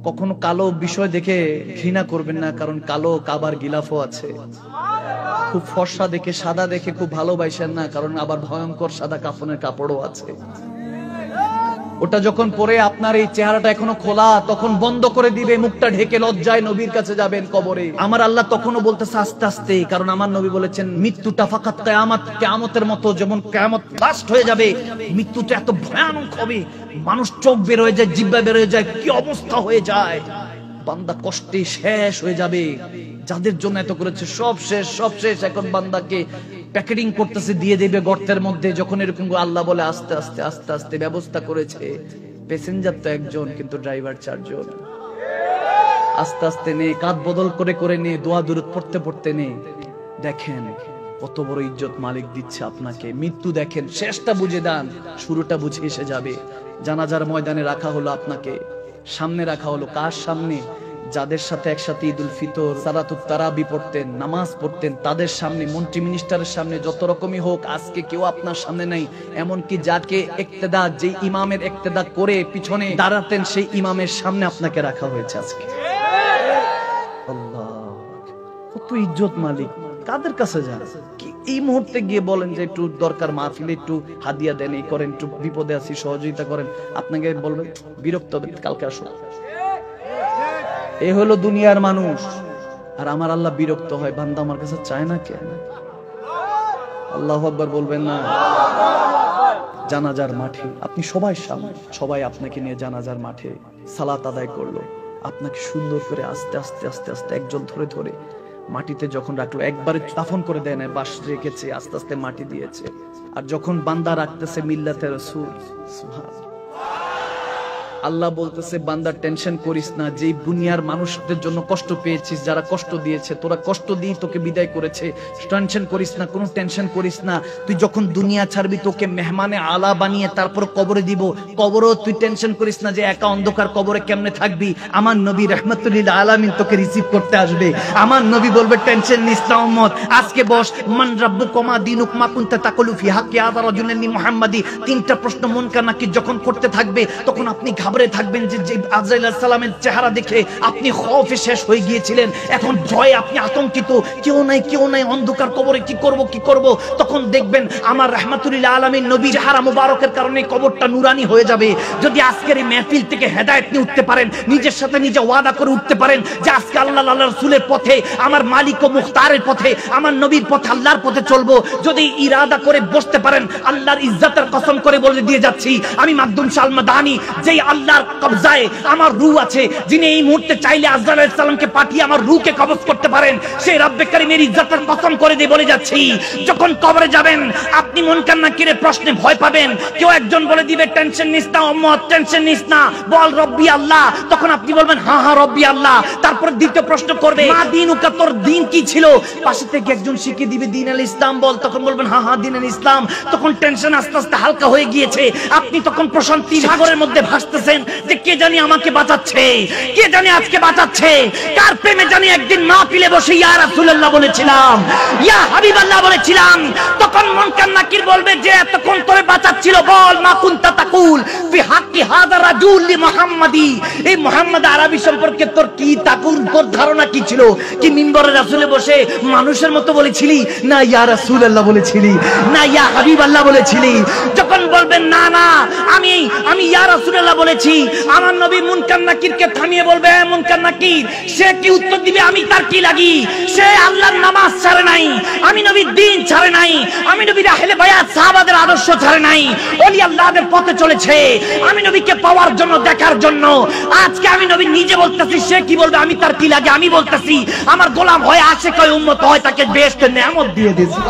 কখনো কালো বিষয় দেখে ঘৃণা করবেন না, কারণ কালো কাবার গিলাফও আছে। খুব ফর্সা দেখে, সাদা দেখে খুব ভালোবাসেন না, কারণ আবার ভয়ঙ্কর সাদা কাফনের কাপড়ও আছে। ওটা যখন পরে আপনার এই চেহারাটা এখনো খোলা, তখন বন্ধ করে দিবে, মুখটা ঢেকে লজ্জায় নবীর কাছে যাবেন কবরে। আমার আল্লাহ তখনও বলতেছে আস্তে আস্তে, কারণ আমার নবী বলেছেন মৃত্যুটা ফাকাত কিয়ামত, কিয়ামতের মতো যেমন কিয়ামত লাস্ট হয়ে যাবে, মৃত্যুটা এত ভয়ানক হবে, মানুষ চোখ বের হয়ে যায়, জিহ্বা বের হয়ে যায়, কি অবস্থা হয়ে যায়, বান্দা কষ্টে শেষ হয়ে যাবে। যাদের জন্য এত করেছে সব শেষ, সব শেষ। এখন বান্দাকে প্যাকেটিং করতেছে, দিয়ে দেবে গর্তের মধ্যে। যখন এরকম আল্লাহ বলে আস্তে আস্তে আস্তে আস্তে ব্যবস্থা করেছে, প্যাসেঞ্জার তো একজন কিন্তু ড্রাইভার চারজন। আস্তে আস্তে নে, কাঁধ বদল করে করে নে, দোয়া দুরূদ পড়তে পড়তে নে। দেখেন কত বড় ইজ্জত মালিক দিচ্ছে আপনাকে। মৃত্যু দেখেন, শেষটা বুঝে দেন, শুরুটা বুঝে এসে যাবে। জানাজার ময়দানে রাখা হলো আপনাকে, সামনে রাখা হলো কার সামনে? যাদের সাথে একসাথে ঈদুল ফিতর, সালাতুত তারাবি পড়তেন, নামাজ পড়তেন, তাদের সামনে, মন্ত্রী মিনিস্টারের সামনে, যত রকমই হোক, আজকে কেউ আপনার সামনে নাই। এমনকি যাকে ইক্তেদা, যে ইমামের ইক্তেদা করে পিছনে দাঁড়াতেন, সেই ইমামের সামনে আপনাকে রাখা হয়েছে আজকে। আল্লাহ, কত ইজ্জত মালিক। কাদের কাছে যান? এই মুহূর্তে গিয়ে বলেন যে একটু দরকার, মাহফিলে একটু হাদিয়া দেন, এই করেন, একটু বিপদে আছি সহযোগিতা করেন, আপনাকে বলবে বিরক্ত হবে, কালকে আসো। এ হলো দুনিয়ার মানুষ। আর আমার আল্লাহ বিরক্ত হয়, বান্দা আমার কাছে চায় না কেন? আল্লাহু আকবার বলবেন না? জানাজার মাঠে আপনি সবাই সামনে, সবাই আপনাকে নিয়ে জানাজার মাঠে সালাত আদায় করলো, আপনাকে সুন্দর করে আস্তে আস্তে আস্তে আস্তে একজন ধরে ধরে মাটিতে যখন রাখলো, একবারে দাফন করে দেয় না, বাঁশ রেখেছে, আস্তে আস্তে মাটি দিয়েছে। আর যখন বান্দা রাখতেছে মিল্লাতে রাসূল, সুবহানাল্লাহ, আল্লাহ বলতেছে বান্দা টেনশন করিস না, যে দুনিয়ার মানুষদের জন্য কষ্ট পেয়েছিস, যারা কষ্ট দিয়েছে, তোরা কষ্ট দিয়ে তোকে বিদায় করেছে, টেনশন করিস না, কোনো টেনশন করিস না। তুই যখন দুনিয়া ছাড়বি, তোকে মেহমানে আলা বানিয়ে তারপর কবরে দিব, কবরও তুই টেনশন করিস না যে একা অন্ধকার কবরে কেমনে থাকবি। আমার নবী রাহমাতুল লিল আলামিন তোকে রিসিভ করতে আসবে। আমার নবী বলবে টেনশন নিস না উম্মত, আজকে বস, মান রাব্বুকুমা দীনুকুমা কুনতা তাকুলু ফি হাক্কি হাযা রাজুলিন মুহাম্মাদি। তিনটা প্রশ্ন মুনকার নাকির যখন করতে থাকবে, তখন আপনি ঘাবড়ে থাকবেন যে আজরাইল আলাইহিস সালামের চেহারা দেখে আপনি খৌফে শেষ হয়ে গিয়েছিলেন, এখন ভয়ে আপনি আতঙ্কিত, কেউ নাই কেউ নাই, অন্ধকার কবরে কি করব কি করব। তখন দেখবেন আমার রাহমাতুল লিল আলামিন নবীর চেহারা মুবারকের কারণে কবরটা নুরানি হয়ে যাবে। যদি আজকের এই মাহফিল থেকে হেদায়েত নিয়ে উঠতে পারেন, নিজের সাথে নিজে ওয়াদা করে উঠতে পারেন যে আজকে আল্লাহ আল্লাহর রাসূলের পথে, আমার মালিক ও মুখতারের পথে, আমার নবীর পথে, আল্লাহর পথে চলবো, যদি ইরাদা করে বসতে পারেন, আল্লাহর ইজ্জতের কসম করে বলে দিয়ে যাচ্ছি, আমি মাকদুম শাহ মাদানী, যেই আল্লাহর কবজায় আমার রূহ আছে, যিনি এই মুহূর্তে চাইলে আজরাইল আলাইহিস সালামকে পাঠিয়ে আমার রূহকে কবজ করতে পারেন, সেই রব্বে কারীমের ইজ্জতের কসম করে দিয়ে বলে যাচ্ছি, যখন কবরে যাবেন আপনি মুনকার নাকিরের প্রশ্নে ভয় পাবেন, কেউ একজন বলে দিবে টেনশন নিস না উম্মত, টেনশন নিস না, বল রব্বি আল্লাহ, তখন আপনি বলবেন হ্যাঁ হ্যাঁ রব্বি আল্লাহ। তারপর দ্বিতীয় প্রশ্ন করবে, মা দীনুকা, তোর দিন কি ছিল? পাশে থেকে একজন শিখিয়ে দিবে দ্বীন আল ইসলাম, বল, তখন বলবেন হ্যাঁ হ্যাঁ দ্বীন আল ইসলাম। তখন টেনশন আস্তে আস্তে হালকা হয়ে গিয়েছে, আপনি তখন প্রশান্তি সাগরের মধ্যে ভাসতেছেন যে কে জানি আমাকে বাঁচাচ্ছে, কে জানি আজকে বাঁচাচ্ছে, কার প্রেমে জানি একদিন মাহফিলে বসে ইয়া রাসূলুল্লাহ বলেছিলাম, ইয়া হাবিবাল্লাহ বলেছিলাম। তখন মুনকার নাকির বলবে যে এতক্ষণ তোরে বাঁচাচ্ছিল, বল মা কুনতা তাকুল ফি হাক্কি হাযা রাজুল লি মুহাম্মাদি, এই মুহাম্মদ আরবি সম্পর্কে তোর কি তাকুল, তোর ধারণা কি ছিল? কি মিম্বরে রাসূলে বসে মানুষের মতো বলেছিলি, না ইয়া রাসূলুল্লাহ বলেছিলি, না ইয়া হাবিবাল্লাহ বলেছিলি? যখন বলবেন না না আমি ইয়া রাসূলুল্লাহ বলেছি, আমার নবী মুনকার নাকিরকে থামিয়ে বলবে, মুনকার নাকির, সে কি উত্তর দিবে? আমি তার কি লাগি? সে আল্লাহর নামাজ ছাড়ে নাই, আমি নবীর দ্বীন ছাড়ে নাই, আমি নবীর আহলে বায়াত সাহাবাদের আদর্শ ছাড়ে নাই, ওলি আল্লাহদের পথে চলেছে, আমি নবীকে পাওয়ার জন্য, দেখার জন্য। আজকে আমি নবী নিজে বলতেছি, সে কি বলবে? আমি তার কি লাগে? আমি বলতেছি আমার গোলাম হয়, আশিক হয়, উম্মত হয়, তাকে বেহেশতের নেয়ামত দিয়ে দিয়েছি।